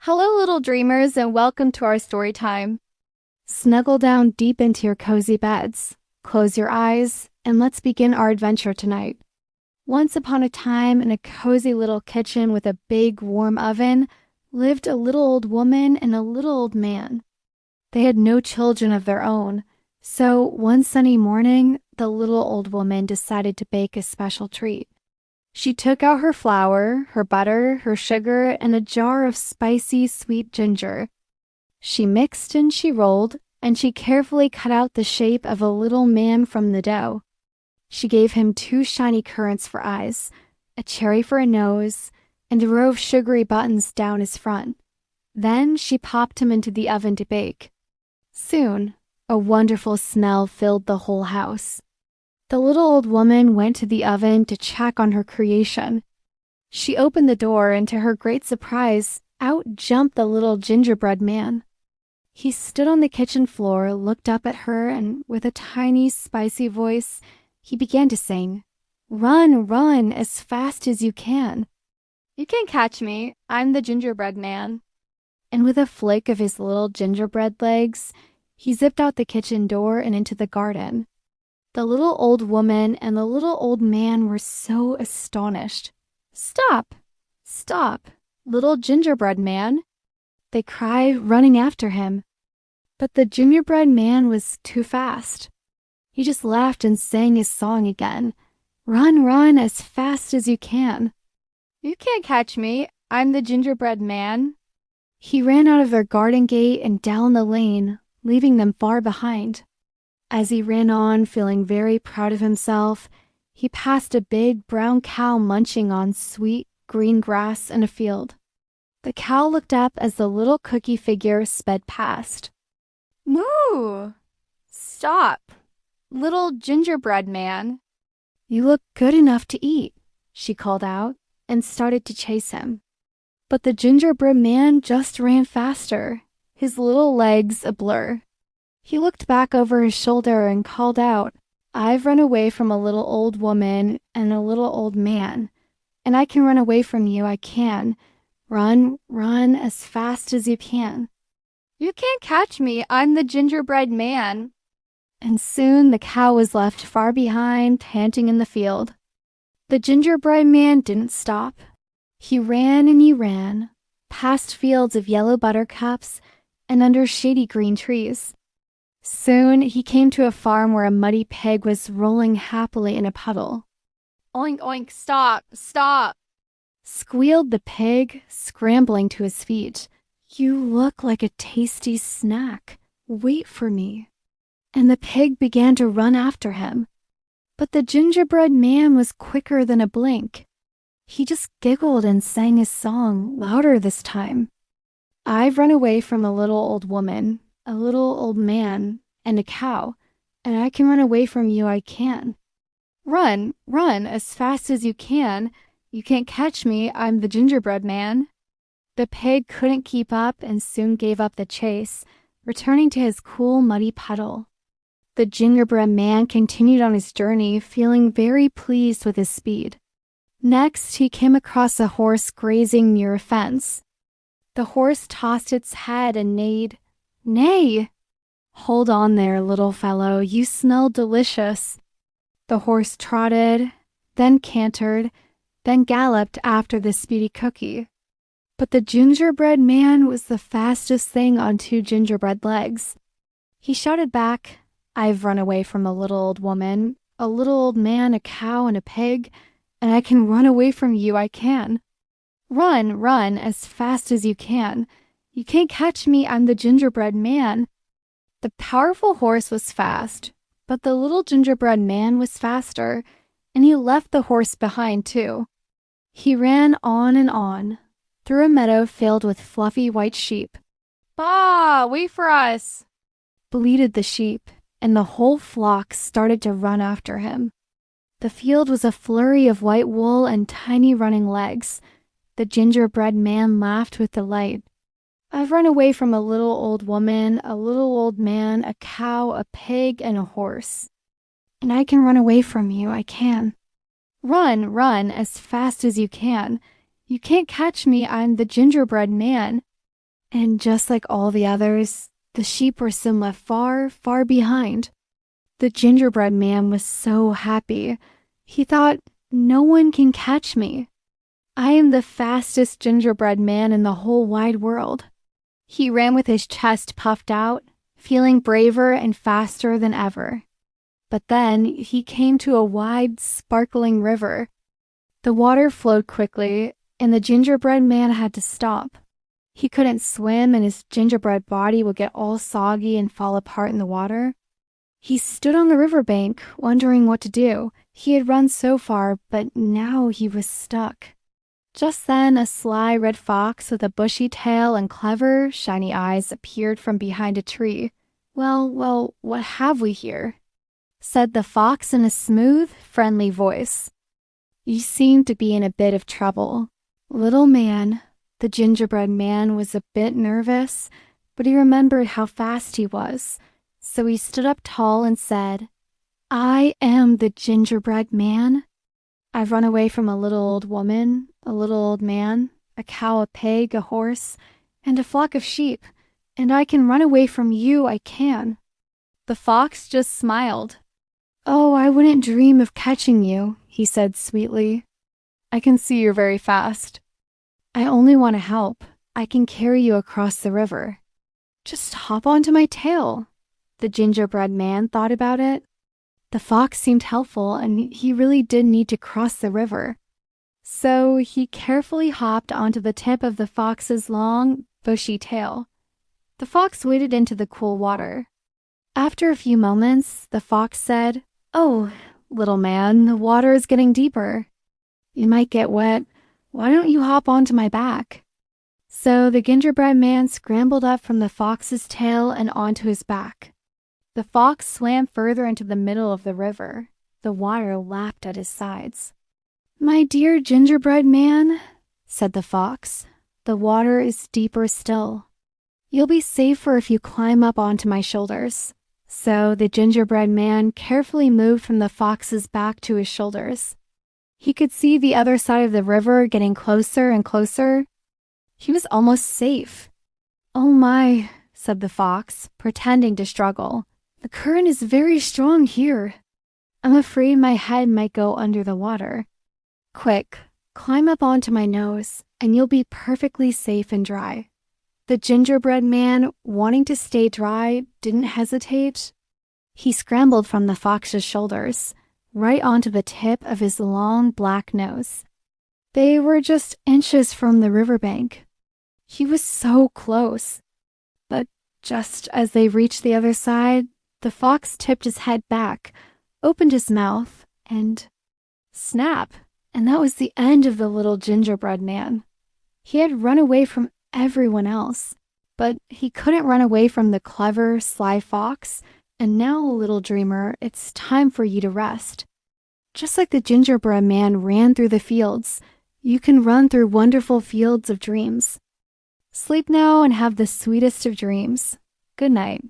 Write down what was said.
Hello, little dreamers, and welcome to our story time. Snuggle down deep into your cozy beds, close your eyes, and let's begin our adventure tonight. Once upon a time, in a cozy little kitchen with a big, warm oven, lived a little old woman and a little old man. They had no children of their own, so one sunny morning, the little old woman decided to bake a special treat. She took out her flour, her butter, her sugar, and a jar of spicy, sweet ginger. She mixed and she rolled, and she carefully cut out the shape of a little man from the dough. She gave him 2 shiny currants for eyes, a cherry for a nose, and a row of sugary buttons down his front. Then she popped him into the oven to bake. Soon, a wonderful smell filled the whole house. The little old woman went to the oven to check on her creation. She opened the door, and to her great surprise, out jumped the little gingerbread man. He stood on the kitchen floor, looked up at her, and with a tiny, spicy voice, he began to sing, "Run, run, as fast as you can. You can't catch me, I'm the gingerbread man." And with a flick of his little gingerbread legs, he zipped out the kitchen door and into the garden. The little old woman and the little old man were so astonished. "Stop! Stop, little gingerbread man!" they cried, running after him. But the gingerbread man was too fast. He just laughed and sang his song again. "Run, run, as fast as you can. You can't catch me, I'm the gingerbread man." He ran out of their garden gate and down the lane, leaving them far behind. As he ran on, feeling very proud of himself, he passed a big brown cow munching on sweet, green grass in a field. The cow looked up as the little cookie figure sped past. "Moo! Stop, little gingerbread man. You look good enough to eat," she called out, and started to chase him. But the gingerbread man just ran faster, his little legs a blur. He looked back over his shoulder and called out, "I've run away from a little old woman and a little old man, and I can run away from you, I can. Run, run as fast as you can. You can't catch me, I'm the gingerbread man." And soon the cow was left far behind, panting in the field. The gingerbread man didn't stop. He ran and he ran, past fields of yellow buttercups and under shady green trees. Soon he came to a farm where a muddy pig was rolling happily in a puddle. "Oink, oink, stop, stop!" squealed the pig, scrambling to his feet. "You look like a tasty snack. Wait for me." And the pig began to run after him. But the gingerbread man was quicker than a blink. He just giggled and sang his song, louder this time. "I've run away from a little old woman, a little old man, and a cow, and I can run away from you, I can. Run, run, as fast as you can. You can't catch me, I'm the gingerbread man." The pig couldn't keep up and soon gave up the chase, returning to his cool, muddy puddle. The gingerbread man continued on his journey, feeling very pleased with his speed. Next, he came across a horse grazing near a fence. The horse tossed its head and neighed, "Nay!" "Hold on there, little fellow, you smell delicious." The horse trotted, then cantered, then galloped after the speedy cookie. But the gingerbread man was the fastest thing on 2 gingerbread legs. He shouted back, "I've run away from a little old woman, a little old man, a cow, and a pig, and I can run away from you, I can. Run, run, as fast as you can. You can't catch me, I'm the gingerbread man." The powerful horse was fast, but the little gingerbread man was faster, and he left the horse behind too. He ran on and on, through a meadow filled with fluffy white sheep. "Baa, wait for us!" bleated the sheep, and the whole flock started to run after him. The field was a flurry of white wool and tiny running legs. The gingerbread man laughed with delight. "I've run away from a little old woman, a little old man, a cow, a pig, and a horse. And I can run away from you, I can. Run, run, as fast as you can. You can't catch me, I'm the gingerbread man." And just like all the others, the sheep were soon left far, far behind. The gingerbread man was so happy. He thought, no one can catch me. I am the fastest gingerbread man in the whole wide world. He ran with his chest puffed out, feeling braver and faster than ever. But then he came to a wide, sparkling river. The water flowed quickly, and the gingerbread man had to stop. He couldn't swim, and his gingerbread body would get all soggy and fall apart in the water. He stood on the riverbank, wondering what to do. He had run so far, but now he was stuck. Just then, a sly red fox with a bushy tail and clever, shiny eyes appeared from behind a tree. Well, what have we here?" said the fox in a smooth, friendly voice. "You seem to be in a bit of trouble. Little man," the gingerbread man was a bit nervous, but he remembered how fast he was, so he stood up tall and said, "I am the gingerbread man. I've run away from a little old woman, a little old man, a cow, a pig, a horse, and a flock of sheep, and I can run away from you, I can." The fox just smiled. "Oh, I wouldn't dream of catching you," he said sweetly. "I can see you're very fast. I only want to help. I can carry you across the river. Just hop onto my tail." The gingerbread man thought about it. The fox seemed helpful, and he really did need to cross the river. So he carefully hopped onto the tip of the fox's long, bushy tail. The fox waded into the cool water. After a few moments, the fox said, "Oh, little man, the water is getting deeper. You might get wet. Why don't you hop onto my back?" So the gingerbread man scrambled up from the fox's tail and onto his back. The fox swam further into the middle of the river. The water lapped at his sides. "My dear gingerbread man," said the fox, "the water is deeper still. You'll be safer if you climb up onto my shoulders." So the gingerbread man carefully moved from the fox's back to his shoulders. He could see the other side of the river getting closer and closer. He was almost safe. "Oh my," said the fox, pretending to struggle. "The current is very strong here. I'm afraid my head might go under the water. Quick, climb up onto my nose, and you'll be perfectly safe and dry." The gingerbread man, wanting to stay dry, didn't hesitate. He scrambled from the fox's shoulders, right onto the tip of his long black nose. They were just inches from the riverbank. He was so close. But just as they reached the other side, the fox tipped his head back, opened his mouth, and snap! And that was the end of the little gingerbread man. He had run away from everyone else, but he couldn't run away from the clever, sly fox. And now, little dreamer, it's time for you to rest. Just like the gingerbread man ran through the fields, you can run through wonderful fields of dreams. Sleep now and have the sweetest of dreams. Good night.